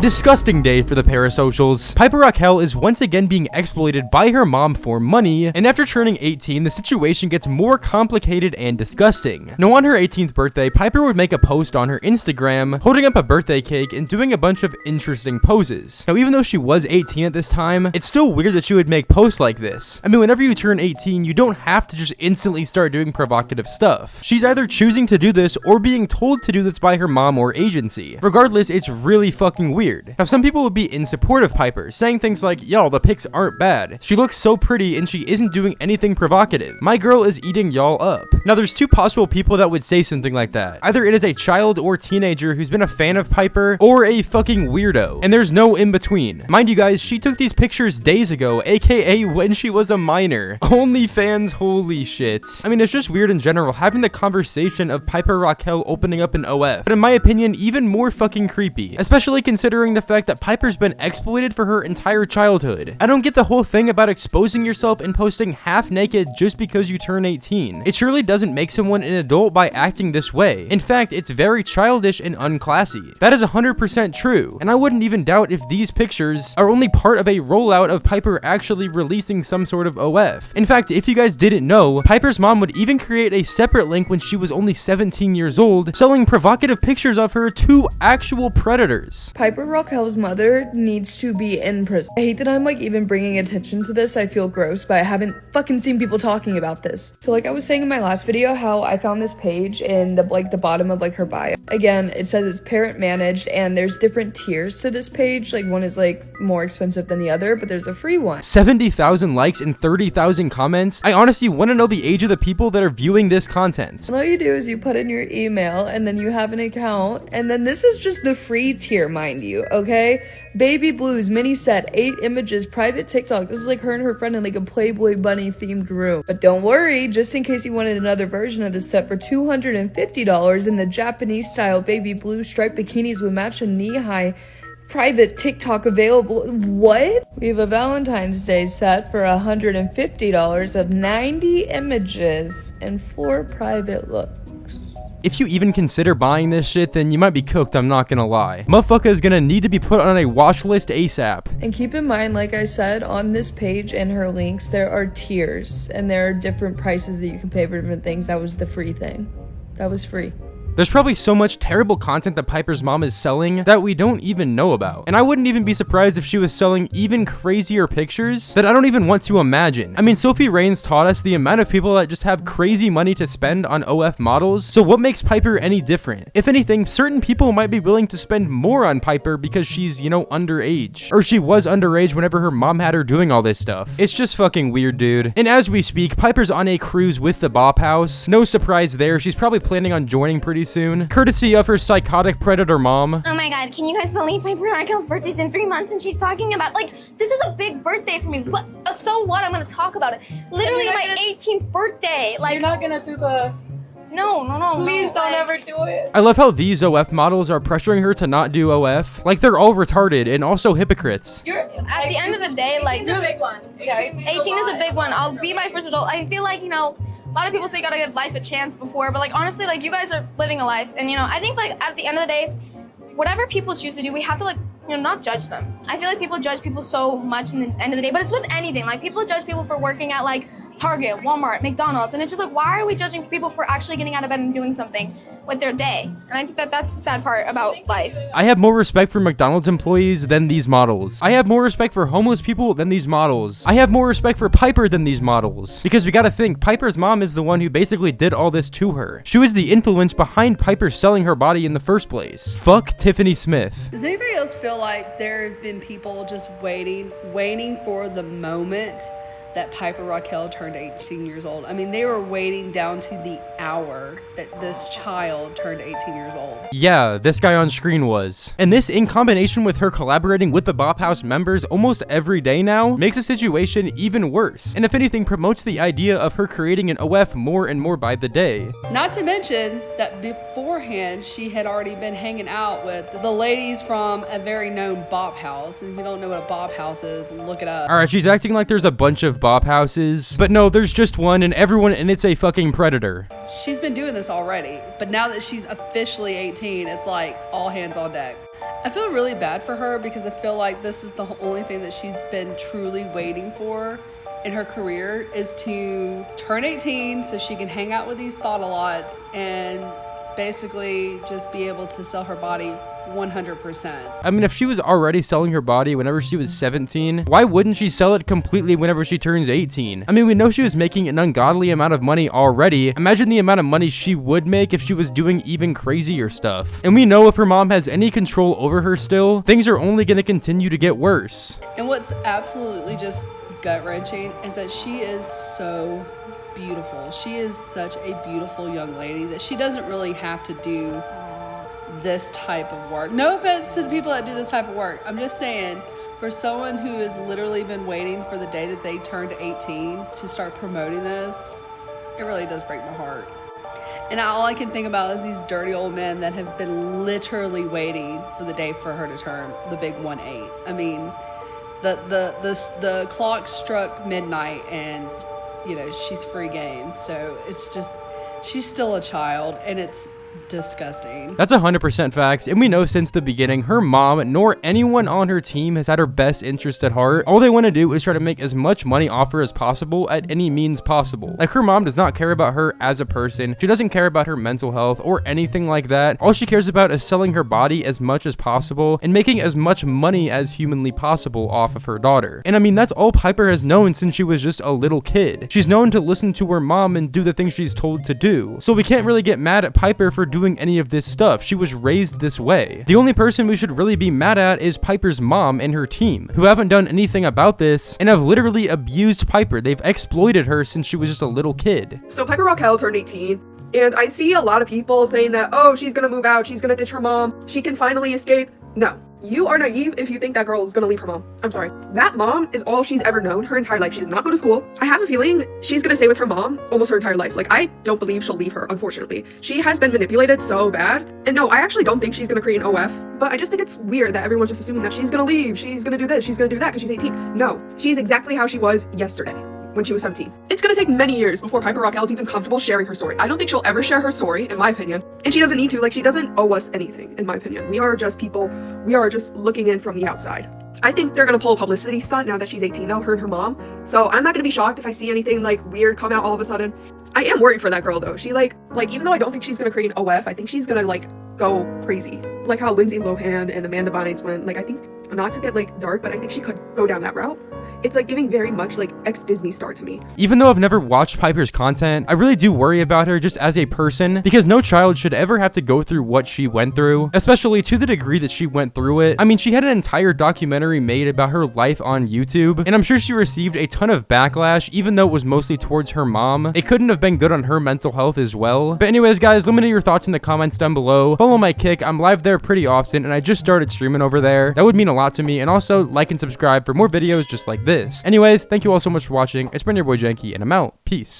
Disgusting day for the parasocials. Piper Rockelle is once again being exploited by her mom for money, and after turning 18, the situation gets more complicated and disgusting. Now, on her 18th birthday, Piper would make a post on her Instagram, holding up a birthday cake and doing a bunch of interesting poses. Now, even though she was 18 at this time, it's still weird that she would make posts like this. I mean, whenever you turn 18, you don't have to just instantly start doing provocative stuff. She's either choosing to do this or being told to do this by her mom or agency. Regardless, it's really fucking weird. Now, some people would be in support of Piper, saying things like, y'all, the pics aren't bad. She looks so pretty and she isn't doing anything provocative. My girl is eating y'all up. Now, there's two possible people that would say something like that. Either it is a child or teenager who's been a fan of Piper, or a fucking weirdo. And there's no in between. Mind you guys, she took these pictures days ago, aka when she was a minor. OnlyFans, holy shit. I mean, it's just weird in general, having the conversation of Piper Rockelle opening up an OF. But in my opinion, even more fucking creepy. Especially considering the fact that Piper's been exploited for her entire childhood. I don't get the whole thing about exposing yourself and posting half naked just because you turn 18. It surely doesn't make someone an adult by acting this way. In fact, it's very childish and unclassy. That is 100% true, and I wouldn't even doubt if these pictures are only part of a rollout of Piper actually releasing some sort of OF. In fact, if you guys didn't know, Piper's mom would even create a separate link when she was only 17 years old, selling provocative pictures of her to actual predators. Piper Rockelle's mother needs to be in prison. I hate that I'm like even bringing attention to this. I feel gross, but I haven't fucking seen people talking about this. So like I was saying in my last video, how I found this page in the bottom of like her bio. Again, it says it's parent managed and there's different tiers to this page. Like one is like more expensive than the other, but there's a free one. 70,000 likes and 30,000 comments. I honestly want to know the age of the people that are viewing this content. And all you do is you put in your email and then you have an account, and then this is just the free tier, mind you. Okay, Baby Blues mini set, 8 images, private TikTok. This is like her and her friend in like a Playboy bunny themed room. But don't worry, just in case you wanted another version of this set for $250 in the Japanese style baby blue striped bikinis with matching knee-high private TikTok available. What? We have a Valentine's Day set for $150 of 90 images and 4 private looks. If you even consider buying this shit, then you might be cooked, I'm not gonna lie. Motherfucker is gonna need to be put on a watch list ASAP. And keep in mind, like I said, on this page and her links, there are tiers, and there are different prices that you can pay for different things. That was the free thing. That was free. There's probably so much terrible content that Piper's mom is selling that we don't even know about. And I wouldn't even be surprised if she was selling even crazier pictures that I don't even want to imagine. I mean, Sophie Raines taught us the amount of people that just have crazy money to spend on OF models, so what makes Piper any different? If anything, certain people might be willing to spend more on Piper because she's, you know, underage. Or she was underage whenever her mom had her doing all this stuff. It's just fucking weird, dude. And as we speak, Piper's on a cruise with the Bop House. No surprise there, she's probably planning on joining pretty soon, courtesy of her psychotic predator mom. Oh my god, can you guys believe Piper Rockelle's birthday's in 3 months and she's talking about, like, this is a big birthday for me. What? So what? I'm gonna talk about it. Literally my 18th birthday. Like, you're not gonna do the... No. Please don't ever do it. I love how these OF models are pressuring her to not do OF. Like, they're all retarded and also hypocrites. You're, at the end of the day, like... 18's a big one. Yeah, 18 is a big one. I'll be my first adult. I feel like, you know, a lot of people say you gotta give life a chance before, but like honestly, like you guys are living a life, and you know, I think like at the end of the day, whatever people choose to do, we have to like, you know, not judge them. I feel like people judge people so much in the end of the day, but it's with anything. Like people judge people for working at like Target, Walmart, McDonald's, and it's just like, why are we judging people for actually getting out of bed and doing something with their day? And I think that that's the sad part about life. I have more respect for McDonald's employees than these models. I have more respect for homeless people than these models. I have more respect for Piper than these models. Because we gotta think, Piper's mom is the one who basically did all this to her. She was the influence behind Piper selling her body in the first place. Fuck Tiffany Smith. Does anybody else feel like there have been people just waiting for the moment that Piper Rockelle turned 18 years old? I mean, they were waiting down to the hour that this child turned 18 years old. Yeah, this guy on screen was. And this, in combination with her collaborating with the Bop House members almost every day now, makes the situation even worse. And if anything, promotes the idea of her creating an OF more and more by the day. Not to mention that beforehand, she had already been hanging out with the ladies from a very known Bop House. And if you don't know what a Bop House is, look it up. Alright, she's acting like there's a bunch of Bop Houses, but no, there's just one, and everyone in it's a fucking predator. She's been doing this already, but now that she's officially 18, it's like all hands on deck. I feel really bad for her because I feel like this is the only thing that she's been truly waiting for in her career, is to turn 18 so she can hang out with these thought-a-lots and basically just be able to sell her body 100%. I mean, if she was already selling her body whenever she was 17, why wouldn't she sell it completely whenever she turns 18? I mean, we know she was making an ungodly amount of money already. Imagine the amount of money she would make if she was doing even crazier stuff. And we know if her mom has any control over her still, things are only going to continue to get worse. And what's absolutely just gut-wrenching is that she is so beautiful. She is such a beautiful young lady that she doesn't really have to do this type of work. No offense to the people that do this type of work. I'm just saying, for someone who has literally been waiting for the day that they turned 18 to start promoting this, it really does break my heart. And all I can think about is these dirty old men that have been literally waiting for the day for her to turn the big 1-8. I mean, the clock struck midnight and, you know, she's free game. So it's just, she's still a child, and it's disgusting. That's 100% facts, and we know since the beginning her mom nor anyone on her team has had her best interest at heart. All they want to do is try to make as much money off her as possible at any means possible. Like, her mom does not care about her as a person. She doesn't care about her mental health or anything like that. All she cares about is selling her body as much as possible and making as much money as humanly possible off of her daughter. And I mean, that's all Piper has known since she was just a little kid. She's known to listen to her mom and do the things she's told to do. So we can't really get mad at Piper for doing any of this stuff. She was raised this way. The only person we should really be mad at is Piper's mom and her team, who haven't done anything about this and have literally abused Piper. They've exploited her since she was just a little kid. So Piper Rockelle turned 18, and I see a lot of people saying that, oh, she's gonna move out, she's gonna ditch her mom, she can finally escape. No. You are naive if you think that girl is gonna leave her mom. I'm sorry. That mom is all she's ever known her entire life. She did not go to school. I have a feeling she's gonna stay with her mom almost her entire life. Like, I don't believe she'll leave her, unfortunately. She has been manipulated so bad. And no, I actually don't think she's gonna create an OF, but I just think it's weird that everyone's just assuming that she's gonna leave, she's gonna do this, she's gonna do that because she's 18. No, she's exactly how she was yesterday, when she was 17. It's gonna take many years before Piper Rockelle is even comfortable sharing her story. I don't think she'll ever share her story, in my opinion. And she doesn't need to. Like, she doesn't owe us anything, in my opinion. We are just people. We are just looking in from the outside. I think they're gonna pull a publicity stunt now that she's 18, though, her and her mom. So I'm not gonna be shocked if I see anything like weird come out all of a sudden. I am worried for that girl, though. She like even though I don't think she's gonna create an OF, I think she's gonna like go crazy. Like how Lindsay Lohan and Amanda Bynes went. Like, I think, not to get like dark, but I think she could go down that route. It's like giving very much like ex-Disney star to me. Even though I've never watched Piper's content, I really do worry about her just as a person, because no child should ever have to go through what she went through, especially to the degree that she went through it. I mean, she had an entire documentary made about her life on YouTube, and I'm sure she received a ton of backlash, even though it was mostly towards her mom. It couldn't have been good on her mental health as well. But anyways, guys, let me know your thoughts in the comments down below. Follow my Kick. I'm live there pretty often, and I just started streaming over there. That would mean a lot to me, and also like and subscribe for more videos just like this. Anyways, thank you all so much for watching. It's been your boy Janky, and I'm out. Peace.